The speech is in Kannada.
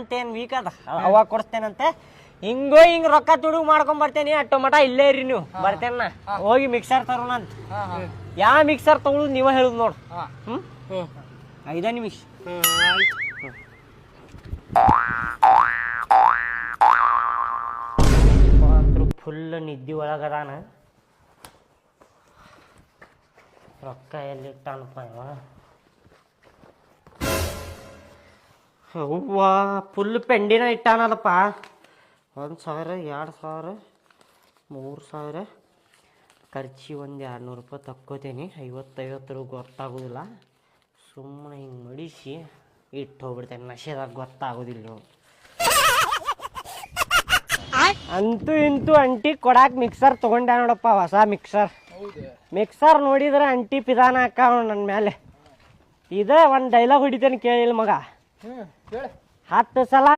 ಸ್ಟ್ರೆಂತ್ ಏನು ವೀಕ್ ಅದ ಅವಾಗ ಕೊಡಿಸ್ತೇನಂತೆ ಹಿಂಗ್ ರೊಕ್ಕ ತುಡುಗು ಮಾಡ್ಕೊಂಡ್ ಬರ್ತೇನಿ ಅಟ್ಟು ಮಟ ಇಲ್ಲೇ ಇರಿ ನೀವು ಬರ್ತೇನ ಹೋಗಿ ಮಿಕ್ಸರ್ ತರೋಣ ಅಂತ ಯಾವ ಮಿಕ್ಸರ್ ತಗೊಳುದು ನೀವ ಹೇಳುದು ನೋಡು 5 ನಿಮಿಷ ಫುಲ್ ನಿದ್ದೆ ಒಳಗದಾನ ರೊಕ್ಕ ಎಲ್ಲಿಟ್ಟಾನಪ್ಪ ಇವ ಹೂವ ಫುಲ್ ಪೆಂಡಿನ ಇಟ್ಟಾನಲ್ಲಪ್ಪ 1,000 2,000 3,000 ಖರ್ಚಿ ಒಂದು 200 ರೂಪಾಯಿ ತಕ್ಕೋತೀನಿ 50 ಗೊತ್ತಾಗೋದಿಲ್ಲ ಸುಮ್ಮನೆ ಹಿಂಗೆ ಮಡಿಸಿ ಇಟ್ಟು ಹೋಗ್ಬಿಡ್ತೇನೆ ನಶೆದಾಗ ಗೊತ್ತಾಗೋದಿಲ್ಲ ನೀವು ಅಂತೂ ಇಂತೂ ಅಂಟಿ ಕೊಡಾಕ್ ಮಿಕ್ಸರ್ ತಗೊಂಡೆ ನೋಡಪ್ಪ ಹೊಸ ಮಿಕ್ಸರ್ ನೋಡಿದ್ರೆ ಅಂಟಿ ಪಿದಾನ ಹಾಕಾವ ನನ್ನ ಮೇಲೆ ಇದೇ ಒಂದು ಡೈಲಾಗ್ ಹೊಡಿತೇನೆ ಕೇಳಿಲ್ಲ ಮಗ 10 ಸಲ